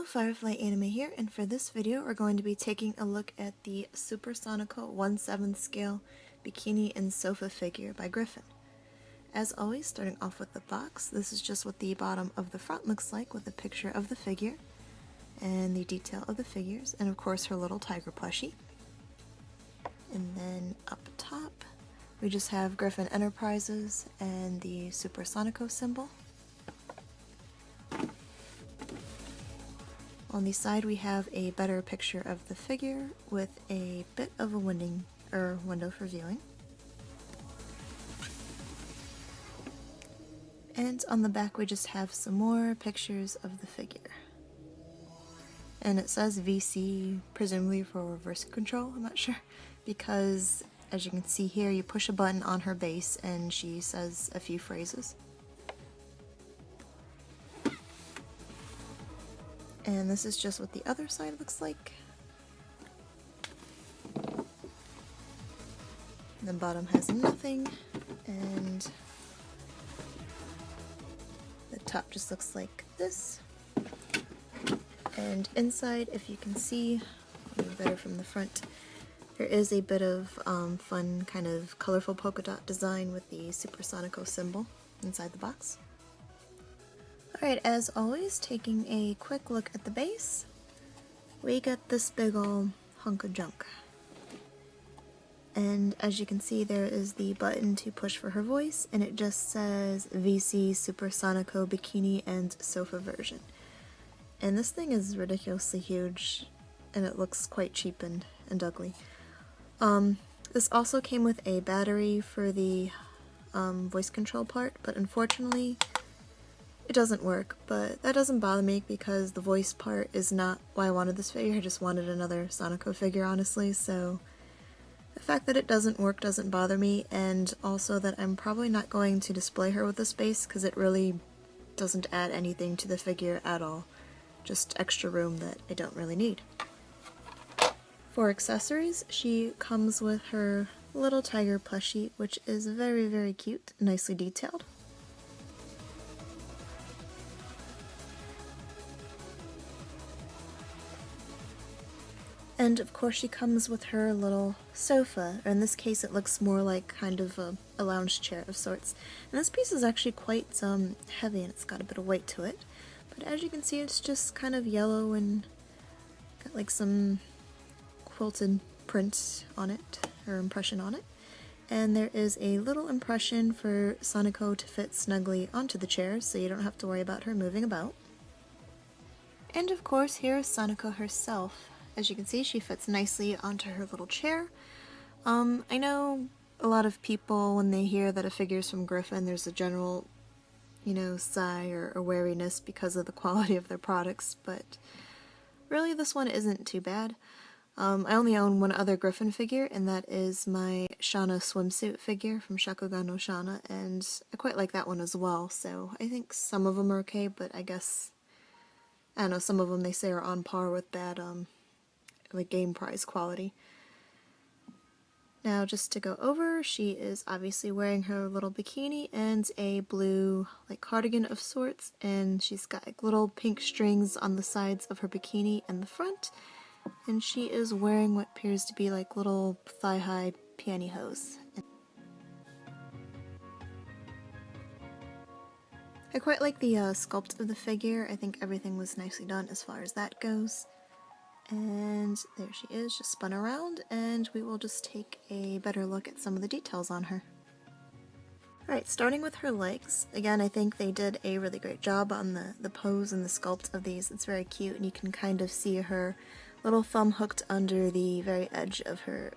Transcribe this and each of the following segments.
Firefly Anime here, and for this video we're going to be taking a look at the Super Sonico 1/7 scale bikini and sofa figure by Griffon. As always, starting off with the box, this is just what the bottom of the front looks like with a picture of the figure and the detail of the figures, and of course her little tiger plushie. And then up top we just have Griffon Enterprises and the Super Sonico symbol. On the side we have a better picture of the figure with a bit of a window for viewing. And on the back we just have some more pictures of the figure. And it says VC, presumably for reverse control, I'm not sure, because as you can see here you push a button on her base and she says a few phrases. And this is just what the other side looks like. The bottom has nothing, and the top just looks like this. And inside, if you can see, better from the front, there is a bit of fun kind of colorful polka dot design with the Super Sonico symbol inside the box. Alright, as always, taking a quick look at the base, we get this big ol' hunk of junk. And as you can see, there is the button to push for her voice, and it just says VC Super Sonico Bikini and Sofa version. And this thing is ridiculously huge, and it looks quite cheap and ugly. This also came with a battery for the voice control part, but unfortunately it doesn't work, but that doesn't bother me because the voice part is not why I wanted this figure. I just wanted another Sonico figure, honestly, so the fact that it doesn't work doesn't bother me, and also that I'm probably not going to display her with this base because it really doesn't add anything to the figure at all. Just extra room that I don't really need. For accessories, she comes with her little tiger plushie, which is very, very cute, nicely detailed. And of course she comes with her little sofa, or in this case it looks more like kind of a lounge chair of sorts. And this piece is actually quite heavy and it's got a bit of weight to it. But as you can see, it's just kind of yellow and got like some quilted print on it, or impression on it. And there is a little impression for Sonico to fit snugly onto the chair, so you don't have to worry about her moving about. And of course here is Sonico herself. As you can see, she fits nicely onto her little chair. I know a lot of people, when they hear that a figure's from Griffon, there's a general, sigh or wariness because of the quality of their products, but really this one isn't too bad. I only own one other Griffon figure, and that is my Shana swimsuit figure from Shakugan no Shana, and I quite like that one as well, so I think some of them are okay, but I guess, I don't know, some of them they say are on par with bad, like game prize quality. Now just to go over, she is obviously wearing her little bikini and a blue like cardigan of sorts, and she's got like little pink strings on the sides of her bikini and the front, and she is wearing what appears to be like little thigh-high pantyhose. I quite like the sculpt of the figure. I think everything was nicely done as far as that goes. And there she is, just spun around, and we will just take a better look at some of the details on her. Alright, starting with her legs. Again, I think they did a really great job on the pose and the sculpt of these. It's very cute, and you can kind of see her little thumb hooked under the very edge of her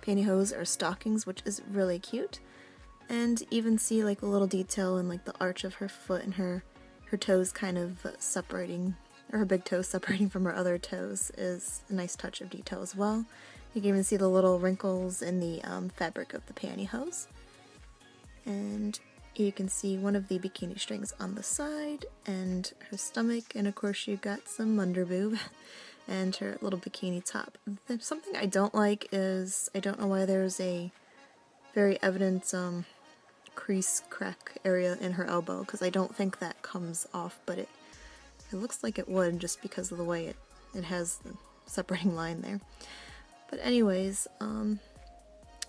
pantyhose or stockings, which is really cute. And even see like a little detail in like the arch of her foot and her toes kind of separating, or her big toes separating from her other toes, is a nice touch of detail as well. You can even see the little wrinkles in the fabric of the pantyhose. And you can see one of the bikini strings on the side, and her stomach, and of course you've got some underboob, and her little bikini top. Something I don't like is, I don't know why there's a very evident crease crack area in her elbow, because I don't think that comes off, but it It looks like it would just because of the way it has the separating line there. But anyways,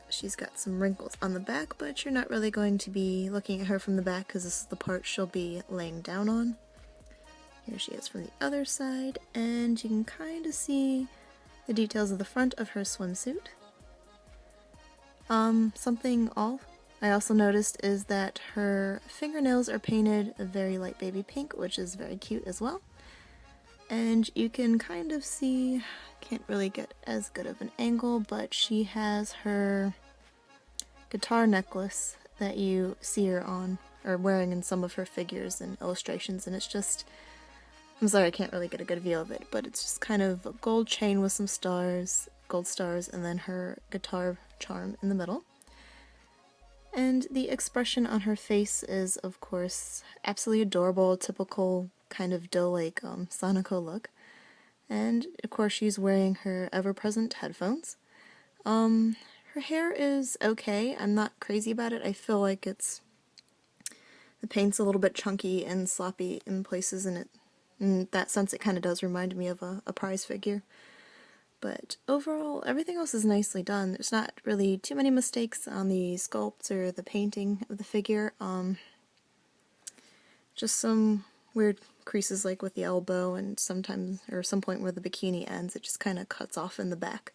she's got some wrinkles on the back, but you're not really going to be looking at her from the back because this is the part she'll be laying down on. Here she is from the other side, and you can kind of see the details of the front of her swimsuit. Something I also noticed is that her fingernails are painted a very light baby pink, which is very cute as well. And you can kind of see, can't really get as good of an angle, but she has her guitar necklace that you see her on, or wearing in some of her figures and illustrations, and it's just, I'm sorry I can't really get a good view of it, but it's just kind of a gold chain with some stars, gold stars, and then her guitar charm in the middle. And the expression on her face is, of course, absolutely adorable, typical kind of doe-like Sonico look. And, of course, she's wearing her ever-present headphones. Her hair is okay. I'm not crazy about it. I feel like the paint's a little bit chunky and sloppy in places, and in that sense it kind of does remind me of a prize figure. But overall, everything else is nicely done. There's not really too many mistakes on the sculpt or the painting of the figure. Just some weird creases like with the elbow, and sometimes, or some point where the bikini ends, it just kind of cuts off in the back.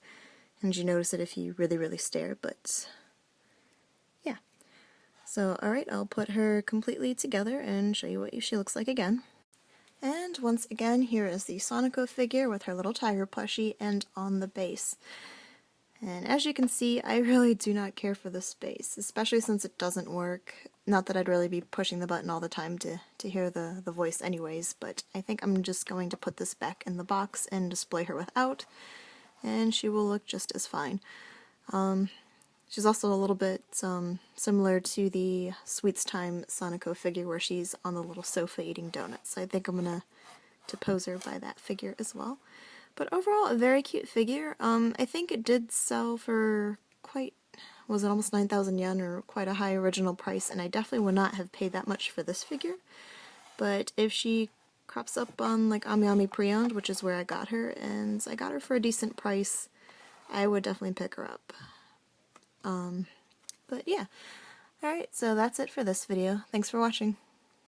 And you notice it if you really, really stare, but yeah. So, alright, I'll put her completely together and show you what she looks like again. And once again, here is the Sonico figure with her little tiger plushie and on the base. And as you can see, I really do not care for this base, especially since it doesn't work. Not that I'd really be pushing the button all the time to hear the voice anyways, but I think I'm just going to put this back in the box and display her without, and she will look just as fine. She's also a little bit similar to the Sweets Time Sonico figure where she's on the little sofa eating donuts. So I think I'm going to pose her by that figure as well. But overall, a very cute figure. I think it did sell for quite, was it almost 9,000 yen, or quite a high original price, and I definitely would not have paid that much for this figure. But if she crops up on like Amiami pre-owned, which is where I got her, and I got her for a decent price, I would definitely pick her up. But yeah. Alright, so that's it for this video. Thanks for watching.